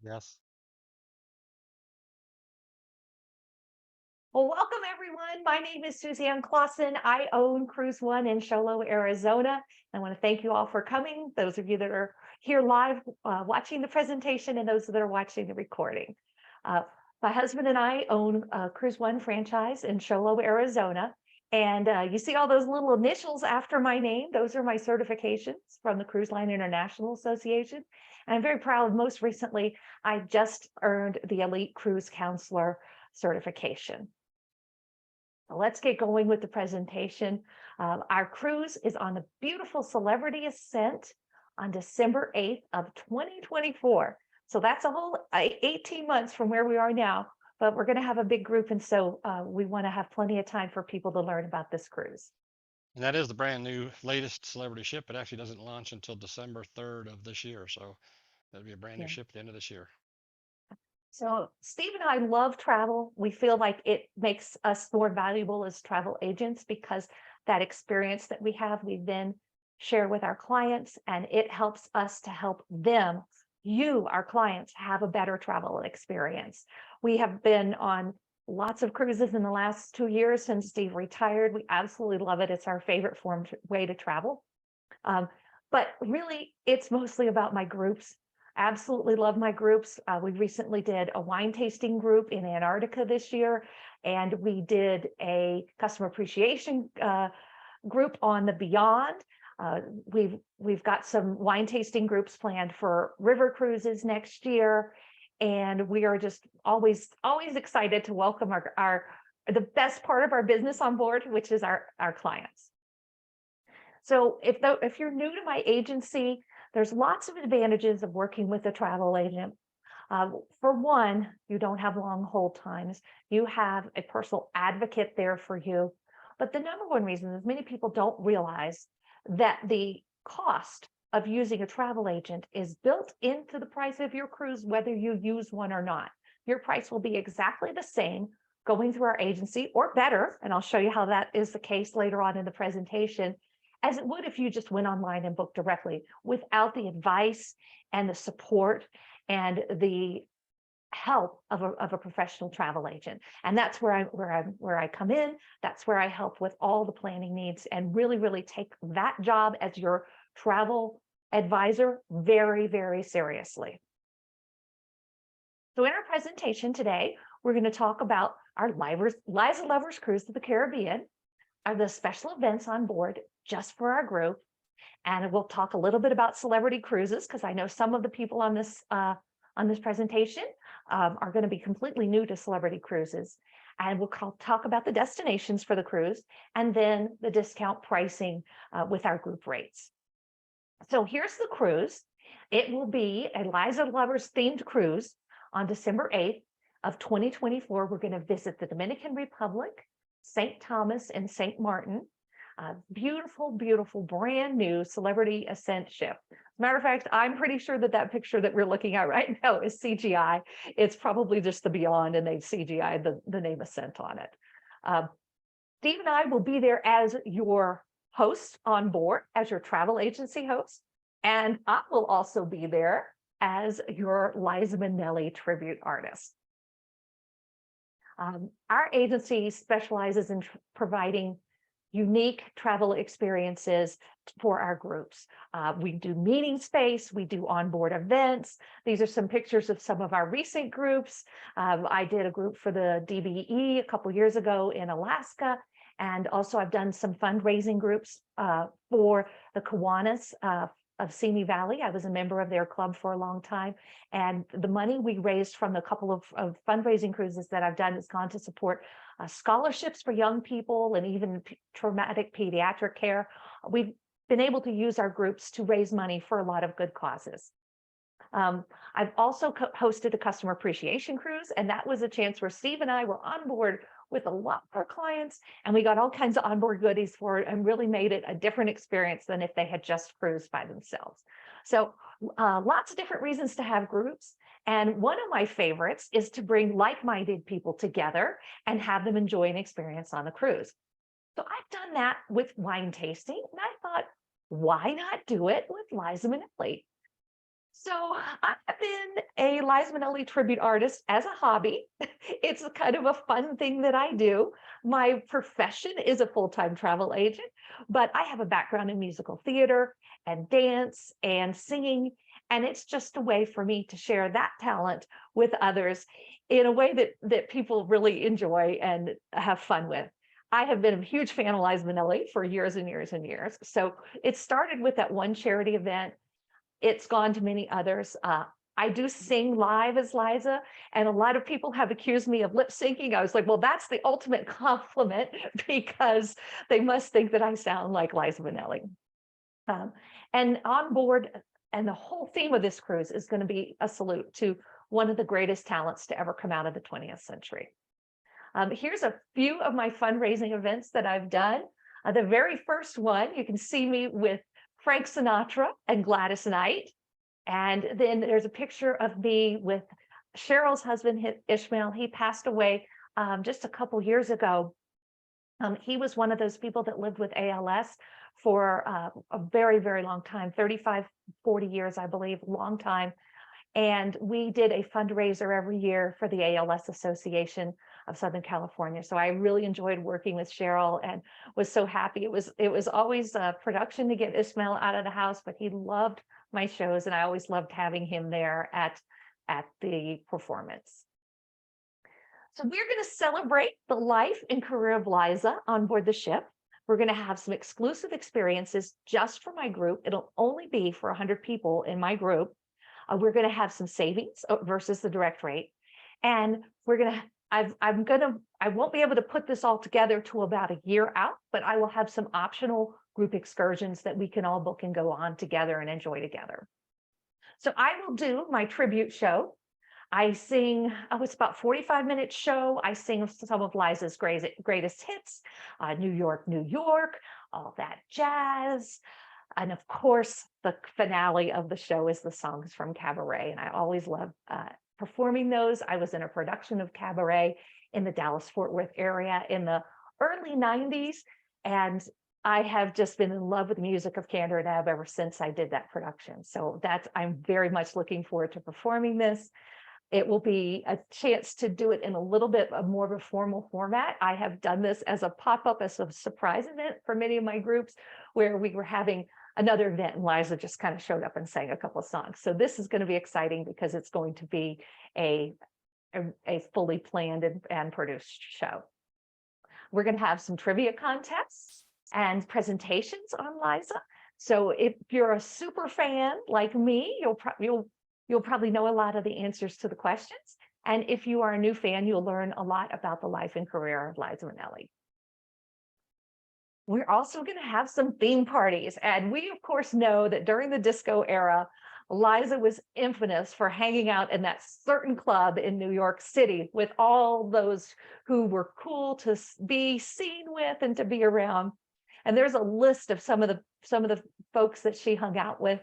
Yes. Well, welcome everyone. My name is Suzanne Clausen. I own CruiseOne in Sholo, Arizona. I want to thank you all for coming. Those of you that are here live watching the presentation and those that are watching the recording. Uh, my husband and I own a CruiseOne franchise in Sholo, Arizona. And you see all those little initials after my name. Those are my certifications from the Cruise Line International Association. And I'm very proud. Most recently, I just earned the Elite Cruise Counselor certification. Let's get going with the presentation. Our cruise is on the beautiful Celebrity Ascent on December 8th of 2024. So that's a whole 18 months from where we are now, but we're going to have a big group. And so we want to have plenty of time for people to learn about this cruise. And that is the brand new latest celebrity ship. It actually doesn't launch until December 3rd of this year. So that'll be a brand new Yeah. ship at the end of this year. So Steve and I love travel. We feel like it makes us more valuable as travel agents because that experience that we have, we then share with our clients, and it helps us to help them, you, our clients, have a better travel experience. We have been on lots of cruises in the last 2 years since Steve retired. We absolutely love it. It's our favorite way to travel. Um, but really, it's mostly about my groups. Absolutely love my groups. We recently did a wine tasting group in Antarctica this year, and we did a customer appreciation group on the Beyond. We've got some wine tasting groups planned for river cruises next year, and we are just always excited to welcome our the best part of our business on board, which is our clients. So if you're new to my agency, there's lots of advantages of working with a travel agent. For one, you don't have long hold times. You have a personal advocate there for you. But the number one reason is many people don't realize that the cost of using a travel agent is built into the price of your cruise, whether you use one or not. Your price will be exactly the same going through our agency, or better, and I'll show you how that is the case later on in the presentation, as it would if you just went online and booked directly without the advice and the support and the help of a professional travel agent. And that's where I come in. That's where I help with all the planning needs and really take that job as your travel advisor very, very seriously. So in our presentation today, we're going to talk about our Liza Lovers Cruise to the Caribbean, are the special events on board just for our group. And we'll talk a little bit about celebrity cruises, because I know some of the people on this presentation are going to be completely new to celebrity cruises. And we'll talk about the destinations for the cruise and then the discount pricing with our group rates. So here's the cruise. It will be a Liza Lovers themed cruise on December 8th of 2024. We're going to visit the Dominican Republic, St. Thomas, and St. Martin. Beautiful, beautiful, brand new Celebrity Ascent ship. As a matter of fact, I'm pretty sure that that picture that we're looking at right now is CGI. It's probably just the Beyond, and they've CGI the name Ascent on it. Steve and I will be there as your host on board, as your travel agency host, and I will also be there as your Liza Minnelli tribute artist. Our agency specializes in providing unique travel experiences for our groups. We do meeting space, we do onboard events. These are some pictures of some of our recent groups. I did a group for the DBE a couple years ago in Alaska, and also I've done some fundraising groups for the Kiwanis of Simi Valley. I was a member of their club for a long time. And the money we raised from the couple of fundraising cruises that I've done has gone to support scholarships for young people and even traumatic pediatric care. We've been able to use our groups to raise money for a lot of good causes. I've also hosted a customer appreciation cruise, and that was a chance where Steve and I were on board with a lot of our clients, and we got all kinds of onboard goodies for it and really made it a different experience than if they had just cruised by themselves. So lots of different reasons to have groups. And one of my favorites is to bring like-minded people together and have them enjoy an experience on the cruise. So I've done that with wine tasting, and I thought, why not do it with Liza Minnelli? So I've been a Liza Minnelli tribute artist as a hobby. It's a kind of a fun thing that I do. My profession is a full-time travel agent, but I have a background in musical theater and dance and singing, and it's just a way for me to share that talent with others in a way that people really enjoy and have fun with. I have been a huge fan of Liza Minnelli for years and years and years. So it started with that one charity event. It's gone to many others. I do sing live as Liza, and a lot of people have accused me of lip syncing. I was like, well, that's the ultimate compliment because they must think that I sound like Liza Minnelli. Um, and on board, and the whole theme of this cruise is going to be a salute to one of the greatest talents to ever come out of the 20th century. Here's a few of my fundraising events that I've done. The very first one, you can see me with Frank Sinatra and Gladys Knight. And then there's a picture of me with Cheryl's husband, Ishmael. He passed away just a couple years ago. He was one of those people that lived with ALS for a very, very long time, 35, 40 years, I believe, long time. And we did a fundraiser every year for the ALS Association of Southern California. So I really enjoyed working with Cheryl and was so happy. It was always a production to get Ismail out of the house, but he loved my shows, and I always loved having him there at the performance. So we're going to celebrate the life and career of Liza on board the ship. We're going to have some exclusive experiences just for my group. It'll only be for 100 people in my group. We're going to have some savings versus the direct rate. And we're going to, I won't be able to put this all together to about a year out, but I will have some optional group excursions that we can all book and go on together and enjoy together. So I will do my tribute show. I sing, it's about 45-minute show. I sing some of Liza's greatest hits, New York, New York, all that jazz. And of course, the finale of the show is the songs from Cabaret. And I always love performing those. I was in a production of Cabaret in the Dallas-Fort Worth area in the early 90s. And I have just been in love with the music of Kander and Ebb ever since I did that production. So I'm very much looking forward to performing this. It will be a chance to do it in a little bit of more of a formal format. I have done this as a pop-up, as a surprise event for many of my groups where we were having another event and Liza just kind of showed up and sang a couple of songs. So this is going to be exciting because it's going to be a fully planned and produced show. We're going to have some trivia contests and presentations on Liza. So if you're a super fan like me, you'll probably know a lot of the answers to the questions. And if you are a new fan, you'll learn a lot about the life and career of Liza Minnelli. We're also going to have some theme parties. And we, of course, know that during the disco era, Liza was infamous for hanging out in that certain club in New York City with all those who were cool to be seen with and to be around. And there's a list of some of the folks that she hung out with.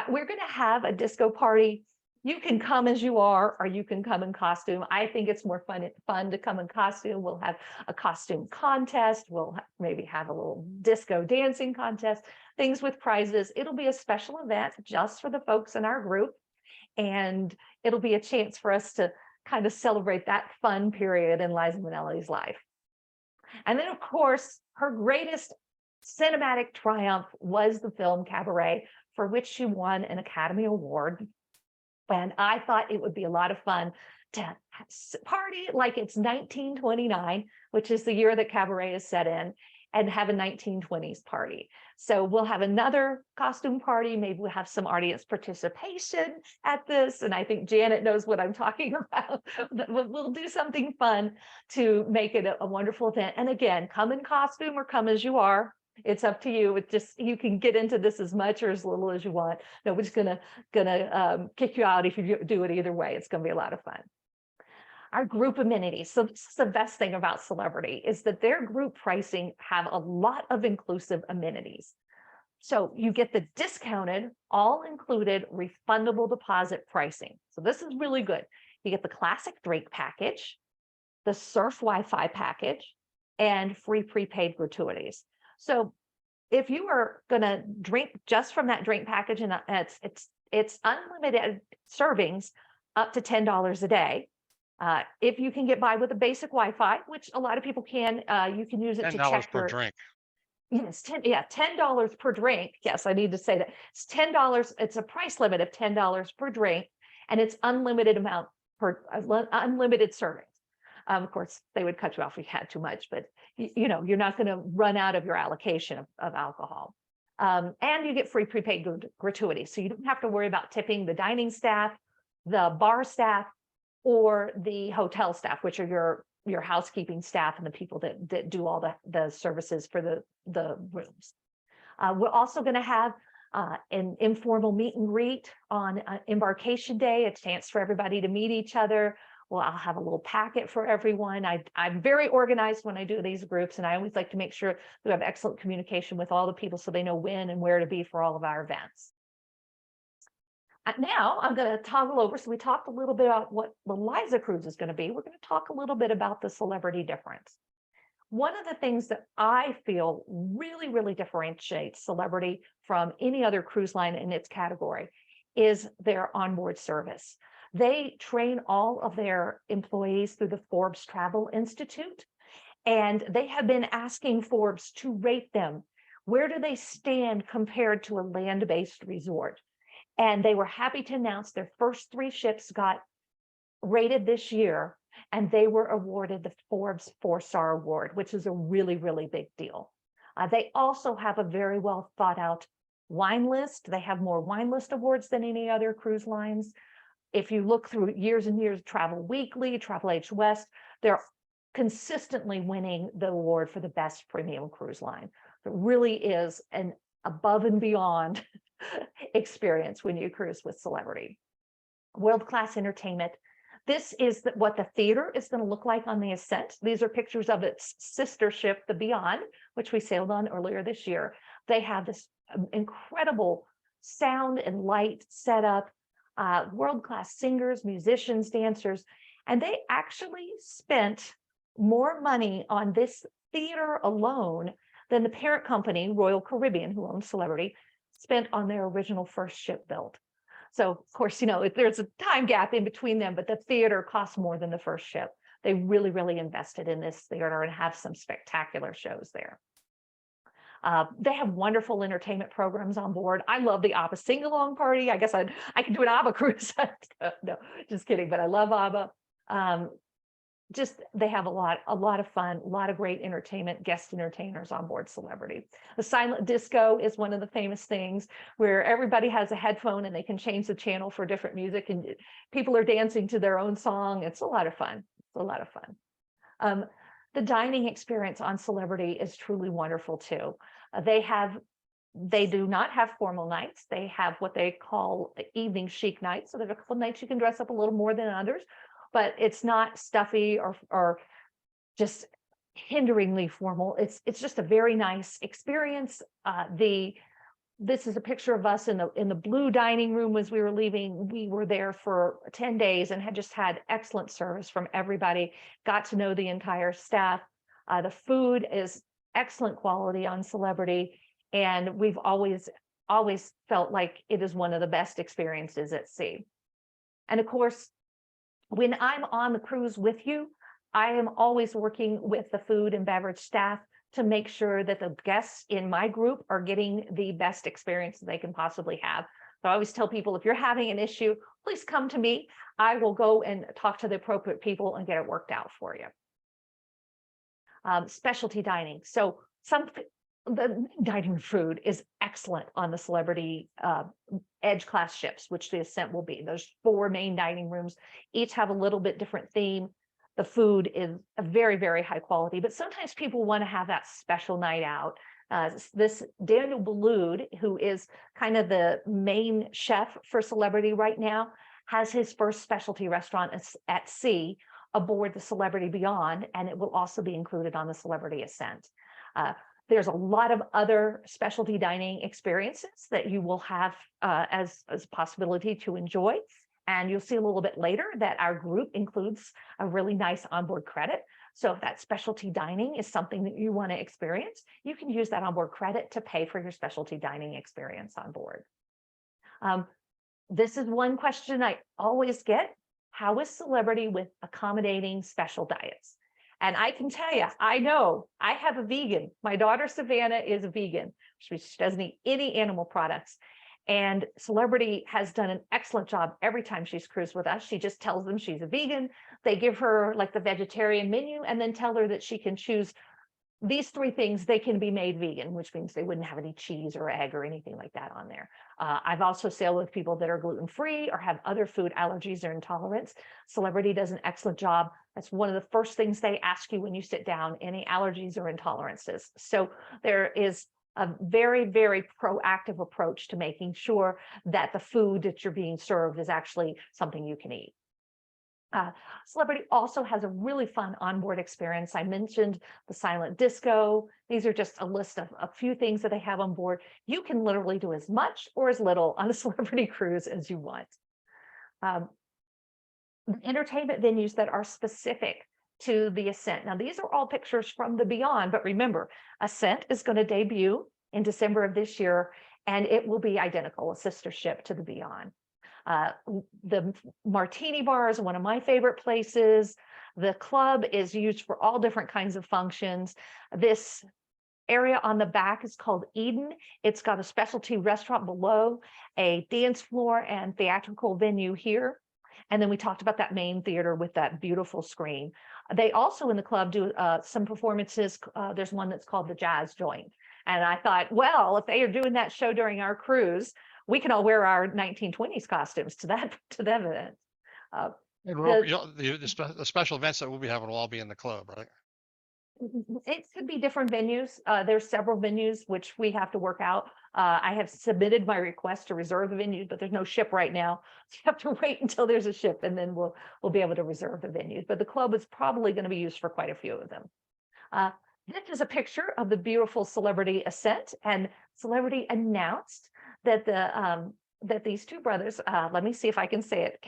We're going to have a disco party. You can come as you are, or you can come in costume. I think it's more fun to come in costume. We'll have a costume contest. We'll maybe have a little disco dancing contest, things with prizes. It'll be a special event just for the folks in our group. And it'll be a chance for us to kind of celebrate that fun period in Liza Minnelli's life. And then, of course, her greatest cinematic triumph was the film Cabaret, for which she won an Academy Award. And I thought it would be a lot of fun to party like it's 1929, which is the year that Cabaret is set in, and have a 1920s party. So we'll have another costume party. Maybe we'll have some audience participation at this. And I think Janet knows what I'm talking about. We'll do something fun to make it a wonderful event. And again, come in costume or come as you are. It's up to you. It's just, you can get into this as much or as little as you want. Nobody's gonna kick you out if you do it either way. It's gonna be a lot of fun. Our group amenities. So this is the best thing about Celebrity, is that their group pricing have a lot of inclusive amenities. So you get the discounted, all included refundable deposit pricing. So this is really good. You get the classic drink package, the surf Wi-Fi package, and free prepaid gratuities. So if you are going to drink just from that drink package, and it's unlimited servings up to $10 a day. If you can get by with a basic Wi-Fi, which a lot of people can, you can use it to $10 check per your, drink. yes, $10 per drink. Yes, I need to say that. It's $10. It's a price limit of $10 per drink, and it's unlimited amount per unlimited servings. Of course, they would cut you off if you had too much, but you know, you're not going to run out of your allocation of alcohol. And you get free prepaid gratuity. So you don't have to worry about tipping the dining staff, the bar staff, or the hotel staff, which are your housekeeping staff and the people that do all the services for the rooms. We're also going to have an informal meet and greet on embarkation day, a chance for everybody to meet each other. Well, I'll have a little packet for everyone. I'm very organized when I do these groups, and I always like to make sure that we have excellent communication with all the people so they know when and where to be for all of our events. Now I'm going to toggle over. So we talked a little bit about what the Liza cruise is going to be. We're going to talk a little bit about the celebrity difference. One of the things that I feel really, really differentiates Celebrity from any other cruise line in its category is their onboard service. They train all of their employees through the Forbes Travel Institute, and they have been asking Forbes to rate them. Where do they stand compared to a land-based resort? And they were happy to announce their first 3 ships got rated this year, and they were awarded the Forbes 4-star award, which is a really, really big deal. They also have a very well thought out wine list. They have more wine list awards than any other cruise lines. If you look through years and years, Travel Weekly, Travel Age West, they're consistently winning the award for the best premium cruise line. It really is an above and beyond experience when you cruise with Celebrity. World-class entertainment. This is what the theater is going to look like on the Ascent. These are pictures of its sister ship, the Beyond, which we sailed on earlier this year. They have this incredible sound and light setup, world-class singers, musicians, dancers, and they actually spent more money on this theater alone than the parent company, Royal Caribbean, who owns Celebrity, spent on their original first ship build. So, of course, you know, there's a time gap in between them, but the theater costs more than the first ship. They really, really invested in this theater and have some spectacular shows there. They have wonderful entertainment programs on board. I love the ABBA sing-along party. I guess I can do an ABBA cruise. No, just kidding, but I love ABBA. They have a lot of fun, a lot of great entertainment, guest entertainers on board Celebrity. The silent disco is one of the famous things where everybody has a headphone and they can change the channel for different music and people are dancing to their own song. It's a lot of fun. It's a lot of fun. The dining experience on Celebrity is truly wonderful too. They do not have formal nights. They have what they call evening chic nights. So there's a couple nights you can dress up a little more than others, but it's not stuffy or just hinderingly formal. It's just a very nice experience. This is a picture of us in the blue dining room as we were leaving. We were there for 10 days and had just had excellent service from everybody, got to know the entire staff. The food is excellent quality on Celebrity, and we've always felt like it is one of the best experiences at sea. And of course, when I'm on the cruise with you, I am always working with the food and beverage staff to make sure that the guests in my group are getting the best experience they can possibly have. So I always tell people, if you're having an issue, please come to me. I will go and talk to the appropriate people and get it worked out for you. Specialty dining. So the dining food is excellent on the Celebrity Edge class ships, which the Ascent will be. There's 4 main dining rooms, each have a little bit different theme. The food is a very, very high quality, but sometimes people want to have that special night out. This Daniel Boulud, who is kind of the main chef for Celebrity right now, has his first specialty restaurant at sea aboard the Celebrity Beyond, and it will also be included on the Celebrity Ascent. There's a lot of other specialty dining experiences that you will have as a possibility to enjoy. And you'll see a little bit later that our group includes a really nice onboard credit. So if that specialty dining is something that you want to experience, you can use that onboard credit to pay for your specialty dining experience on board. This is one question I always get. How is Celebrity with accommodating special diets? And I can tell you, I know I have a vegan. My daughter Savannah is a vegan. She doesn't eat any animal products. And Celebrity has done an excellent job every time she's cruised with us. She just tells them she's a vegan. They give her like the vegetarian menu and then tell her that she can choose these three things. They can be made vegan, which means they wouldn't have any cheese or egg or anything like that on there. I've also sailed with people that are gluten-free or have other food allergies or intolerance. Celebrity does an excellent job. That's one of the first things they ask you when you sit down, any allergies or intolerances. So there is a very, very proactive approach to making sure that the food that you're being served is actually something you can eat. Celebrity also has a really fun onboard experience. I mentioned the silent disco. These are just a list of a few things that they have on board. You can literally do as much or as little on a Celebrity cruise as you want. Entertainment venues that are specific to the Ascent. Now, these are all pictures from the Beyond, but remember, Ascent is going to debut in December of this year, and it will be identical, a sister ship to the Beyond. The Martini Bar is one of my favorite places. The club is used for all different kinds of functions. This area on the back is called Eden. It's got a specialty restaurant below, a dance floor and theatrical venue here. And then we talked about that main theater with that beautiful screen. They also in the club do some performances. There's one that's called the Jazz Joint. And I thought, well, if they are doing that show during our cruise, we can all wear our 1920s costumes to that event. And the special events that we'll be having will all be in the club, right? It could be different venues. There's several venues which we have to work out. I have submitted my request to reserve the venues, but there's no ship right now. So you have to wait until there's a ship, and then we'll be able to reserve the venues. But the club is probably going to be used for quite a few of them. This is a picture of the beautiful Celebrity Ascent, and Celebrity announced that that these two brothers, let me see if I can say it,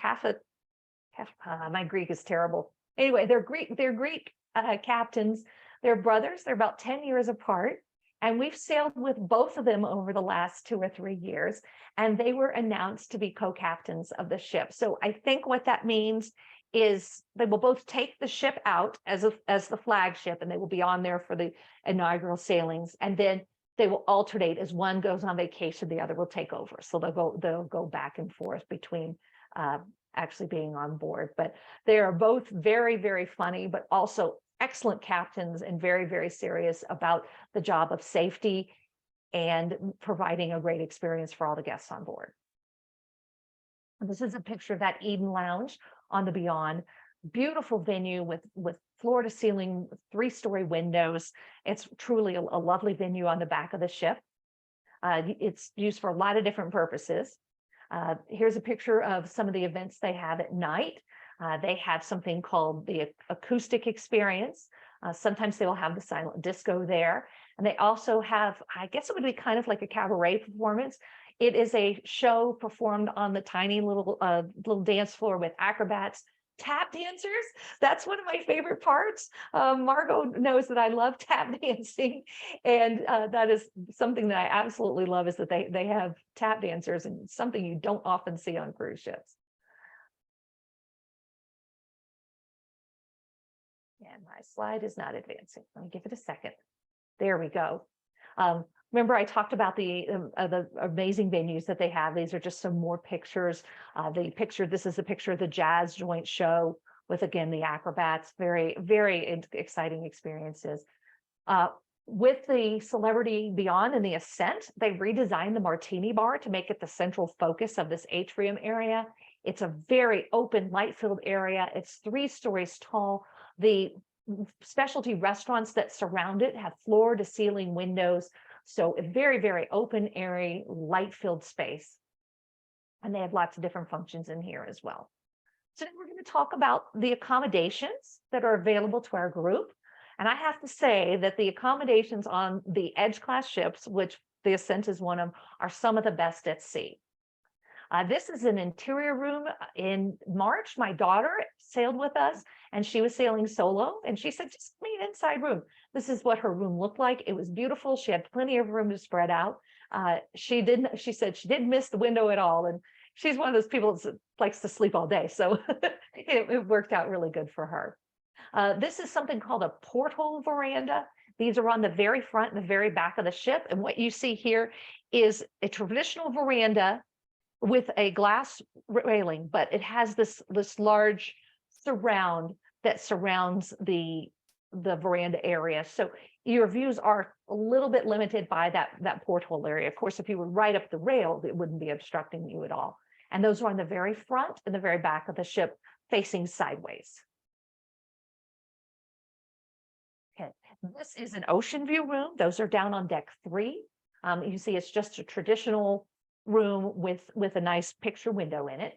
my Greek is terrible. Anyway, they're Greek captains. They're brothers. They're about 10 years apart. And we've sailed with both of them over the last 2 or 3 years. And they were announced to be co-captains of the ship. So I think what that means is they will both take the ship out as the flagship, and they will be on there for the inaugural sailings. And then they will alternate as one goes on vacation, the other will take over. So they'll go back and forth between actually being on board. But they are both very, very funny, but also excellent captains and very, very serious about the job of safety and providing a great experience for all the guests on board. And this is a picture of that Eden Lounge on the Beyond. Beautiful venue with floor to ceiling, 3-story windows. It's truly a lovely venue on the back of the ship. It's used for a lot of different purposes. Here's a picture of some of the events they have at night. They have something called the acoustic experience. Sometimes they will have the silent disco there. And they also have, I guess it would be kind of like a cabaret performance. It is a show performed on the tiny little dance floor with acrobats, tap dancers. That's one of my favorite parts. Margot knows that I love tap dancing, and that is something that I absolutely love, is that they have tap dancers, and something you don't often see on cruise ships. And my slide is not advancing. Let me give it a second. There we go. Remember, I talked about the amazing venues that they have. These are just some more pictures. This is a picture of the Jazz Joint show with, again, the acrobats. Very, very exciting experiences. With the Celebrity Beyond and the Ascent, they redesigned the Martini Bar to make it the central focus of this atrium area. It's a very open, light-filled area. It's 3 stories tall. The specialty restaurants that surround it have floor-to-ceiling windows. So a very, very open, airy, light-filled space. And they have lots of different functions in here as well. So we're going to talk about the accommodations that are available to our group. And I have to say that the accommodations on the Edge class ships, which the Ascent is one of, are some of the best at sea. This is an interior room. In March, my daughter sailed with us, and she was sailing solo, and she said, just give me an inside room. This is what her room looked like. It was beautiful. She had plenty of room to spread out. She said she didn't miss the window at all. And she's one of those people that likes to sleep all day. So it worked out really good for her. This is something called a porthole veranda. These are on the very front and the very back of the ship. And what you see here is a traditional veranda with a glass railing, but it has this large surround that surrounds the veranda area. So your views are a little bit limited by that porthole area. Of course, if you were right up the rail, it wouldn't be obstructing you at all. And those are on the very front and the very back of the ship, facing sideways. Okay, this is an ocean view room. Those are down on deck 3. You see, it's just a traditional room with a nice picture window in it.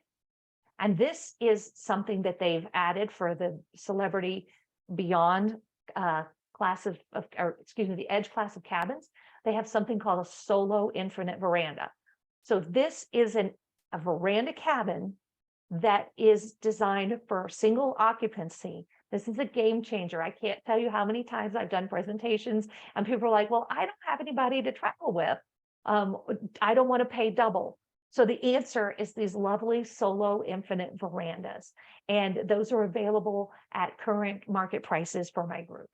And this is something that they've added for the Celebrity Beyond class the Edge class of cabins. They have something called a solo infinite veranda. So this is a veranda cabin that is designed for single occupancy. This is a game changer. I can't tell you how many times I've done presentations and people are like, well, I don't have anybody to travel with. I don't want to pay double. So the answer is these lovely solo infinite verandas. And those are available at current market prices for my group.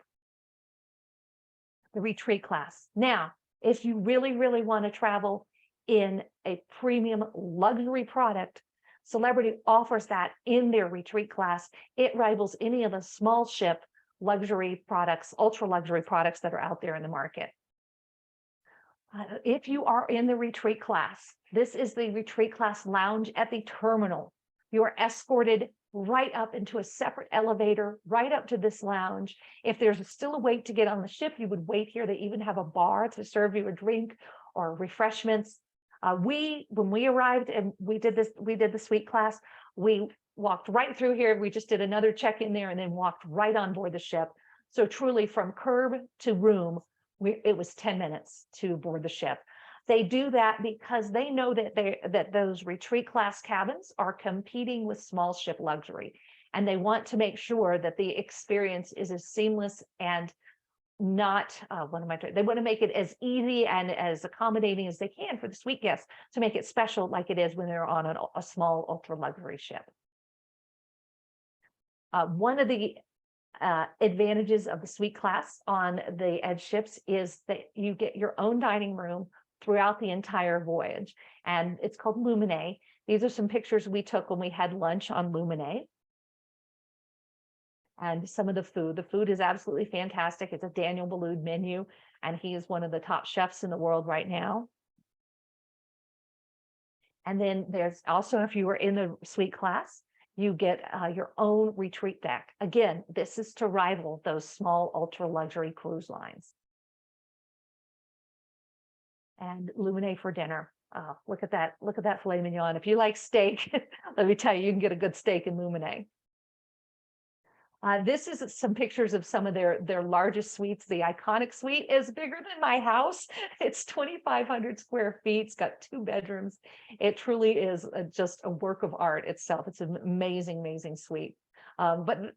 The retreat class. Now, if you really, really want to travel in a premium luxury product, Celebrity offers that in their retreat class. It rivals any of the small ship luxury products, ultra luxury products that are out there in the market. If you are in the retreat class, this is the retreat class lounge at the terminal. You are escorted right up into a separate elevator, right up to this lounge. If there's still a wait to get on the ship, you would wait here. They even have a bar to serve you a drink or refreshments. When we arrived and we did the suite class, we walked right through here. We just did another check-in there and then walked right on board the ship. So truly from curb to room, it was 10 minutes to board the ship. They do that because they know that those retreat class cabins are competing with small ship luxury. And they want to make sure that the experience is as seamless and not, they want to make it as easy and as accommodating as they can for the suite guests to make it special like it is when they're on a small ultra luxury ship. One of the advantages of the suite class on the Edge ships is that you get your own dining room throughout the entire voyage. And it's called Lumine. These are some pictures we took when we had lunch on Lumine. And some of the food. The food is absolutely fantastic. It's a Daniel Boulud menu, and he is one of the top chefs in the world right now. And then there's also, if you were in the suite class, you get your own retreat deck. Again, this is to rival those small ultra luxury cruise lines. And Lumine for dinner. Look at that filet mignon. If you like steak, let me tell you, you can get a good steak in Lumine. This is some pictures of some of their largest suites. The iconic suite is bigger than my house. It's 2,500 square feet. It's got 2 bedrooms. It truly is just a work of art itself. It's an amazing, amazing suite. But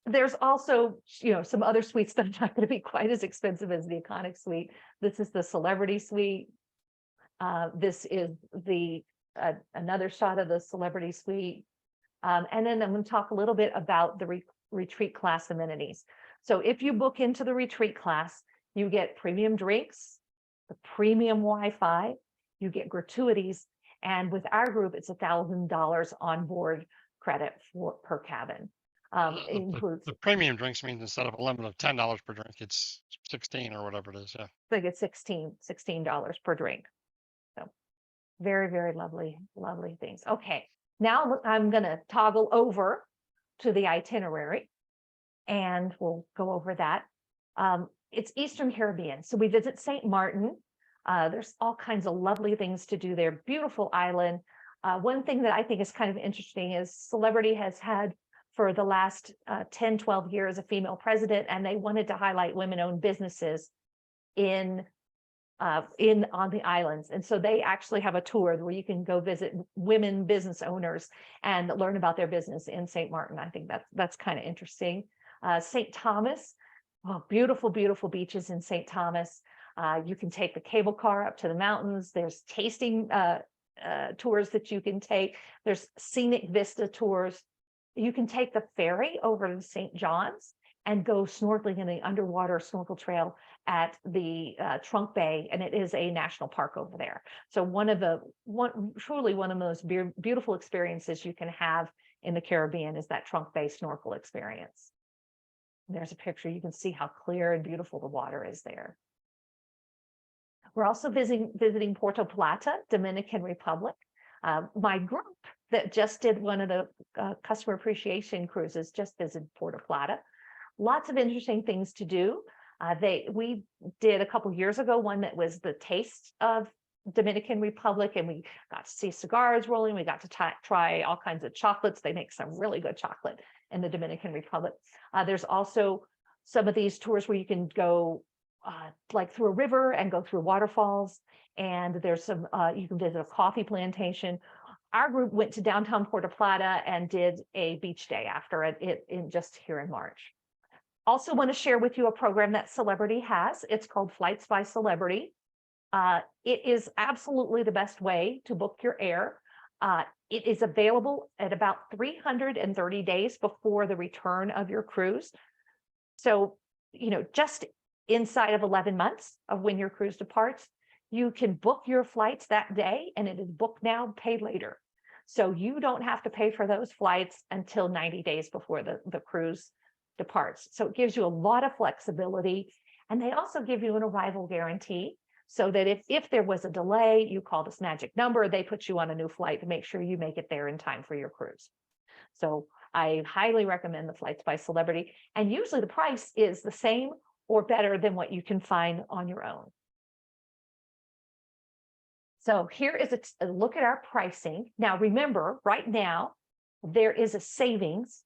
there's also, some other suites that are not going to be quite as expensive as the iconic suite. This is the Celebrity suite. This is another shot of the Celebrity suite. And then I'm going to talk a little bit about the retreat class amenities. So if you book into the retreat class, you get premium drinks, the premium Wi-Fi, you get gratuities, and with our group, it's $1,000 on board credit per cabin. It includes the premium drinks means instead of a limit of $10 per drink, it's 16 or whatever it is. Yeah, I think it's $16 per drink. So very, very lovely, lovely things. Okay, now I'm going to toggle over to the itinerary, and we'll go over that. It's Eastern Caribbean. So we visit St. Martin. There's all kinds of lovely things to do there. Beautiful island. One thing that I think is kind of interesting is Celebrity has had for the last 10, 12 years a female president, and they wanted to highlight women-owned businesses on the islands. And so they actually have a tour where you can go visit women business owners and learn about their business in St. Martin. I think that's kind of interesting. St. Thomas, beautiful, beautiful beaches in St. Thomas. You can take the cable car up to the mountains. There's tasting tours that you can take. There's scenic vista tours. You can take the ferry over to St. John's and go snorkeling in the underwater snorkel trail at the Trunk Bay, and it is a national park over there. So truly one of the most beautiful experiences you can have in the Caribbean is that Trunk Bay snorkel experience. And there's a picture. You can see how clear and beautiful the water is there. We're also visiting Puerto Plata, Dominican Republic. My group that just did one of the customer appreciation cruises just visited Puerto Plata. Lots of interesting things to do. We did a couple years ago one that was the taste of Dominican Republic, and we got to see cigars rolling. We got to try all kinds of chocolates. They make some really good chocolate in the Dominican Republic. There's also some of these tours where you can go like through a river and go through waterfalls. And there's some, you can visit a coffee plantation. Our group went to downtown Puerto Plata and did a beach day after it just here in March. Also want to share with you a program that Celebrity has. It's called Flights by Celebrity. It is absolutely the best way to book your air. It is available at about 330 days before the return of your cruise. So, just inside of 11 months of when your cruise departs, you can book your flights that day, and it is book now, pay later. So you don't have to pay for those flights until 90 days before the cruise departs. So it gives you a lot of flexibility. And they also give you an arrival guarantee, so that if there was a delay, you call this magic number, they put you on a new flight to make sure you make it there in time for your cruise. So I highly recommend the Flights by Celebrity. And usually the price is the same or better than what you can find on your own. So here is a look at our pricing. Now, remember, right now, there is a savings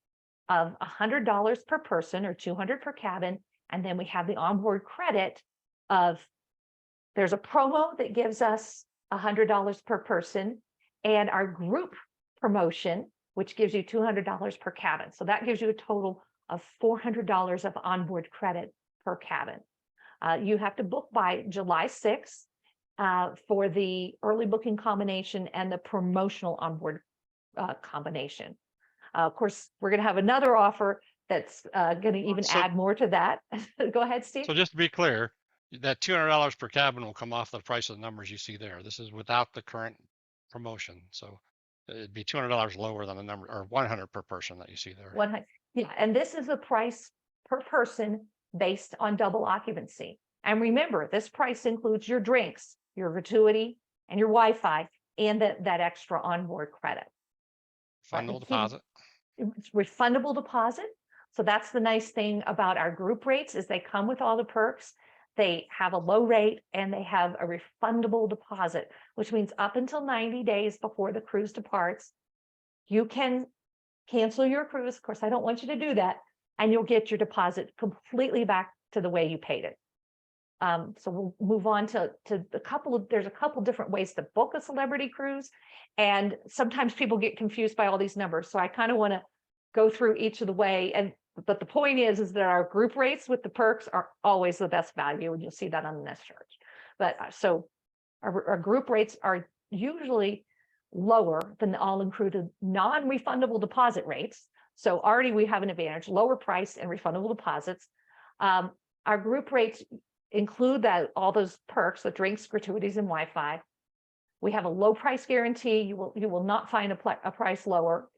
of $100 per person or $200 per cabin. And then we have the onboard credit there's a promo that gives us $100 per person, and our group promotion, which gives you $200 per cabin. So that gives you a total of $400 of onboard credit per cabin. You have to book by July 6th for the early booking combination and the promotional onboard combination. Of course, we're going to have another offer that's going to even add more to that. Go ahead, Steve. So just to be clear, that $200 per cabin will come off the price of the numbers you see there. This is without the current promotion. So it'd be $200 lower than the number, or 100 per person that you see there. 100, yeah. And this is the price per person based on double occupancy. And remember, this price includes your drinks, your gratuity, and your Wi-Fi, and that extra onboard credit. Refundable deposit. It's refundable deposit. So that's the nice thing about our group rates, is they come with all the perks. They have a low rate and they have a refundable deposit, which means up until 90 days before the cruise departs, you can cancel your cruise. Of course, I don't want you to do that. And you'll get your deposit completely back to the way you paid it. So we'll move on to there's a couple different ways to book a Celebrity cruise. And sometimes people get confused by all these numbers. So I kind of want to go through each of the way. But the point is that our group rates with the perks are always the best value, and you'll see that on the next chart. But so our group rates are usually lower than the all-included non-refundable deposit rates. So already we have an advantage, lower price and refundable deposits. Our group rates include all those perks, the drinks, gratuities, and Wi-Fi. We have a low price guarantee. You will not find a price lower.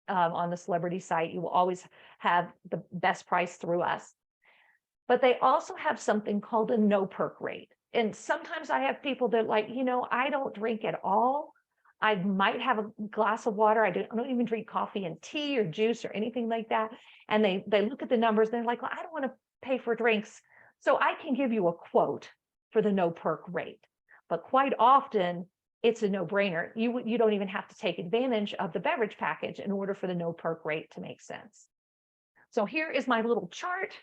On the Celebrity site, you will always have the best price through us. But they also have something called a no perk rate. And sometimes I have people that are like, I don't drink at all. I might have a glass of water. I don't even drink coffee and tea or juice or anything like that. And they look at the numbers and they're like, well, I don't want to pay for drinks. So I can give you a quote for the no perk rate. But quite often, it's a no-brainer. You don't even have to take advantage of the beverage package in order for the no perk rate to make sense. So here is my little chart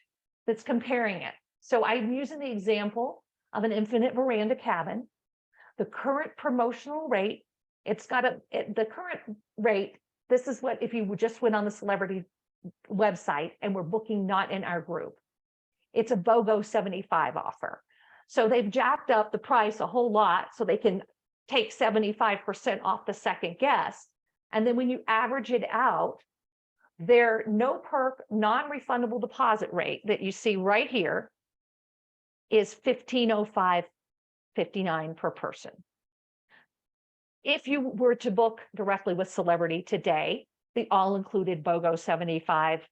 that's comparing it. So I'm using the example of an infinite veranda cabin. The current promotional rate, the current rate, this is what if you just went on the Celebrity website and we're booking not in our group. It's a BOGO 75 offer. So they've jacked up the price a whole lot so they can take 75% off the second guest. And then when you average it out, their no perk non-refundable deposit rate that you see right here is $1,505.59 per person. If you were to book directly with Celebrity today, the all-included BOGO 75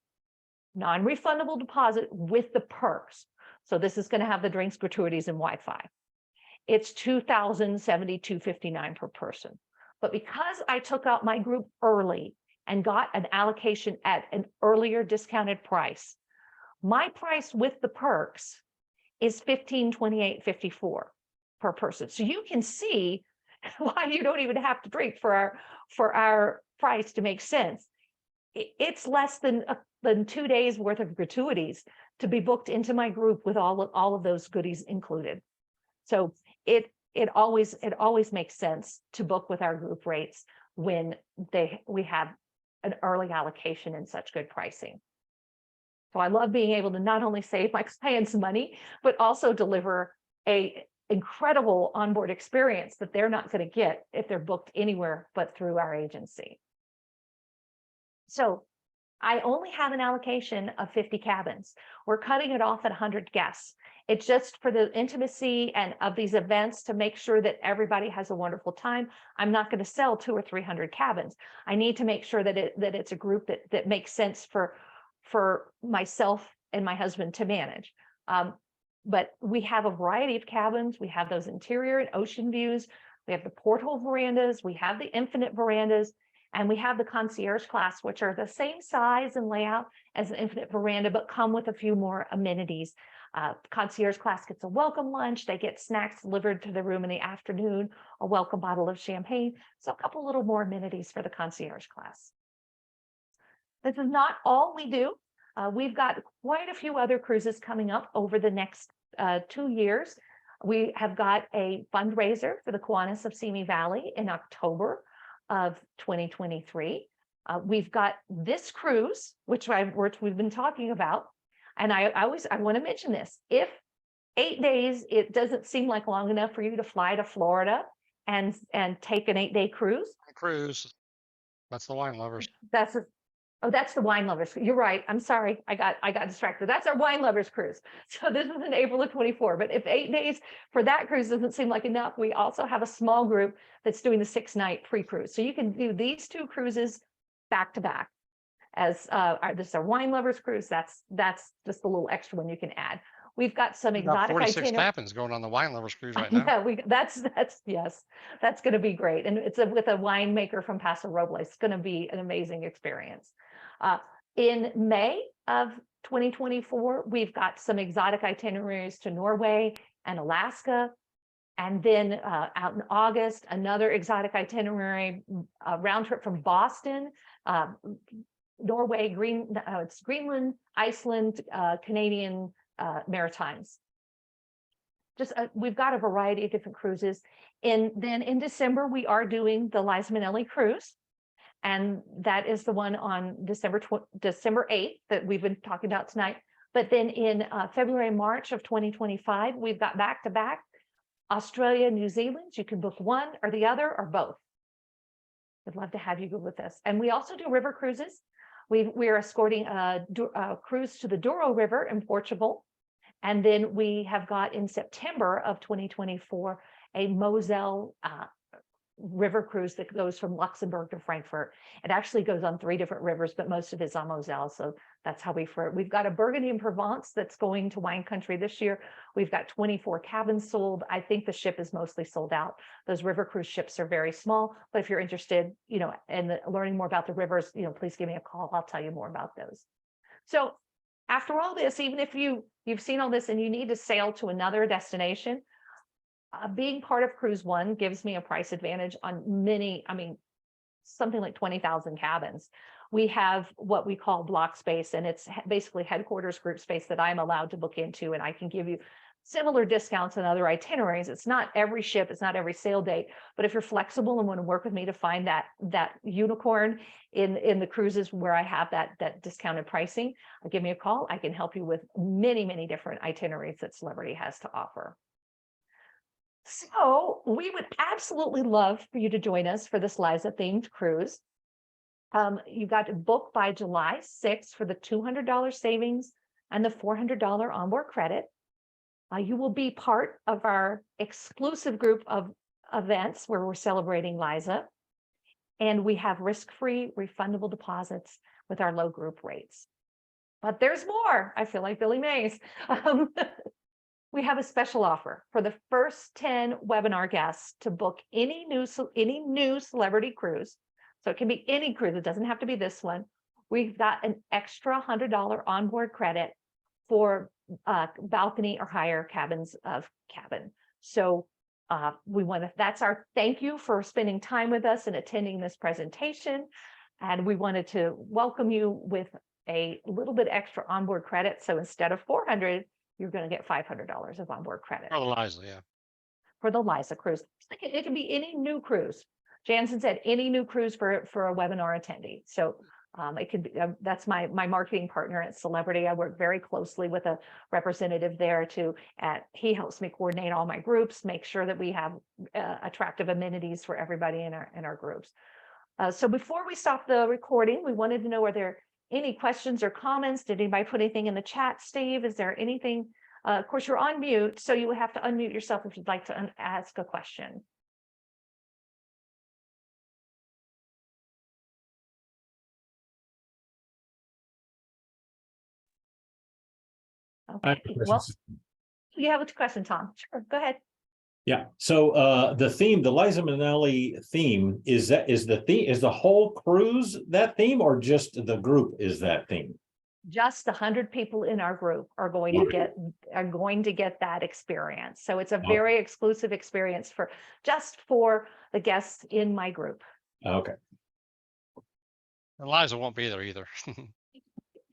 non-refundable deposit with the perks. So this is going to have the drinks, gratuities, and Wi-Fi. It's $2,072.59 per person. But because I took out my group early and got an allocation at an earlier discounted price, my price with the perks is $1,528.54 per person. So you can see why you don't even have to drink for our price to make sense. It's less than 2 days worth of gratuities to be booked into my group with all of those goodies included. So it always makes sense to book with our group rates when we have an early allocation and such good pricing. So I love being able to not only save my clients money, but also deliver a incredible onboard experience that they're not going to get if they're booked anywhere but through our agency. So I only have an allocation of 50 cabins. We're cutting it off at 100 guests. It's just for the intimacy and of these events to make sure that everybody has a wonderful time. I'm not going to sell 200 or 300 cabins. I need to make sure that it's a group that makes sense for myself and my husband to manage. But we have a variety of cabins. We have those interior and ocean views. We have the porthole verandas. We have the infinite verandas. And we have the concierge class, which are the same size and layout as an infinite veranda, but come with a few more amenities. Concierge class gets a welcome lunch. They get snacks delivered to the room in the afternoon, a welcome bottle of champagne. So a couple little more amenities for the concierge class. This is not all we do. We've got quite a few other cruises coming up over the next 2 years. We have got a fundraiser for the Kiwanis of Simi Valley in October of 2023. We've got this cruise, which we've been talking about. And I want to mention this. If 8 days, it doesn't seem like long enough for you to fly to Florida and take an 8-day cruise. Cruise. That's the wine lovers. That's the wine lovers. You're right. I'm sorry. I got distracted. That's our wine lovers cruise. So this is in April of 24. But if 8 days for that cruise doesn't seem like enough, we also have a small group that's doing the 6-night pre-cruise. So you can do these 2 cruises back to back. As this is our wine lovers cruise. That's just a little extra one you can add. We've got some exotic 46 cabins going on the wine lovers cruise right now. Yeah, that's yes, that's going to be great, and it's with a winemaker from Paso Robles. It's going to be an amazing experience. In May of 2024, we've got some exotic itineraries to Norway and Alaska, and then out in August, another exotic itinerary, round trip from Boston, Norway, it's Greenland, Iceland, Canadian Maritimes. We've got a variety of different cruises. And then in December, we are doing the Liza Minnelli cruise. And that is the one on December 8th that we've been talking about tonight. But then in February and March of 2025, we've got back-to-back Australia, New Zealand. You can book one or the other or both. I'd love to have you go with us. And we also do river cruises. We are escorting a cruise to the Douro River in Portugal. And then we have got in September of 2024, a Moselle river cruise that goes from Luxembourg to Frankfurt. It actually goes on 3 different rivers, but most of it's on Moselle. So that's how we've got a Burgundy and Provence that's going to wine country this year. We've got 24 cabins sold. I think the ship is mostly sold out. Those river cruise ships are very small, but if you're interested, in learning more about the rivers, please give me a call. I'll tell you more about those. So after all this, even if you've seen all this and you need to sail to another destination, being part of CruiseOne gives me a price advantage on something like 20,000 cabins. We have what we call block space, and it's basically headquarters group space that I'm allowed to book into, and I can give you similar discounts and other itineraries. It's not every ship, it's not every sail date, but if you're flexible and want to work with me to find that unicorn in the cruises where I have that discounted pricing, give me a call. I can help you with many, many different itineraries that Celebrity has to offer. So we would absolutely love for you to join us for this Liza themed cruise. You got to book by July 6th for the $200 savings and the $400 onboard credit. You will be part of our exclusive group of events where we're celebrating Liza. And we have risk-free refundable deposits with our low group rates. But there's more. I feel like Billy Mays. We have a special offer for the first 10 webinar guests to book any new celebrity cruise. So it can be any cruise. It doesn't have to be this one. We've got an extra $100 onboard credit for balcony or higher cabins of cabin. So that's our thank you for spending time with us and attending this presentation. And we wanted to welcome you with a little bit extra onboard credit. So instead of $400, you're going to get $500 of onboard credit. For the Liza, yeah. For the Liza cruise. It can be any new cruise. Jansen said any new cruise for a webinar attendee. So it could be, that's my marketing partner at Celebrity. I work very closely with a representative there he helps me coordinate all my groups, make sure that we have attractive amenities for everybody in our groups. So before we stop the recording, we wanted to know, are there any questions or comments? Did anybody put anything in the chat, Steve? Is there anything? Of course, you're on mute, so you will have to unmute yourself if you'd like to ask a question. Okay, well, you have a question, Tom. Sure, go ahead. Yeah. So the theme, the Liza Minnelli theme, is the whole cruise that theme, or just the group is that theme? Just 100 people in our group are going to get that experience. So it's a very exclusive experience for the guests in my group. Okay. And Liza won't be there either.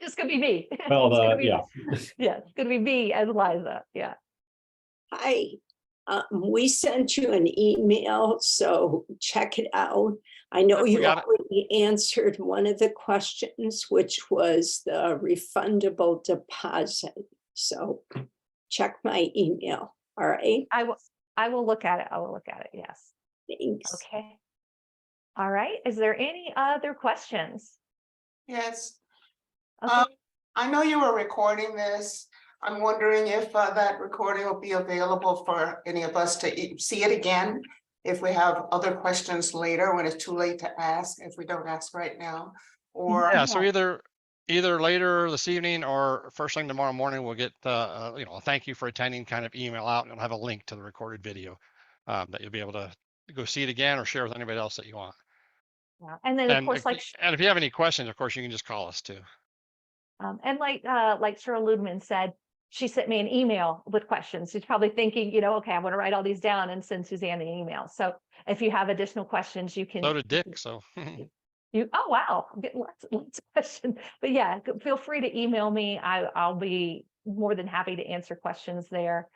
It's gonna be me. Well, yeah. Yeah, it's gonna be me and Liza. Yeah. Hi. We sent you an email, so check it out. I know you already answered one of the questions, which was the refundable deposit. So check my email. All right. I will look at it. I will look at it. Yes. Thanks. Okay. All right. Is there any other questions? Yes. Okay. I know you were recording this. I'm wondering if that recording will be available for any of us to see it again, if we have other questions later when it's too late to ask, if we don't ask right now, or Yeah, so either later this evening or first thing tomorrow morning, we'll get a thank you for attending kind of email out, and it'll have a link to the recorded video that you'll be able to go see it again or share with anybody else that you want. Yeah. And then of course, and if you have any questions, of course, you can just call us too. And like Cheryl Ludeman said, she sent me an email with questions. She's probably thinking, okay, I want to write all these down and send Suzanne an email. So if you have additional questions, you can. So did Dick. So. Oh, wow. I'm getting lots of questions. But yeah, feel free to email me. I'll be more than happy to answer questions there.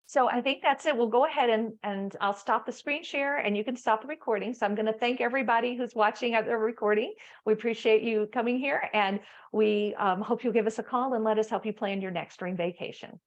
So I think that's it. We'll go ahead and I'll stop the screen share and you can stop the recording. So I'm going to thank everybody who's watching the recording. We appreciate you coming here, and we hope you'll give us a call and let us help you plan your next dream vacation.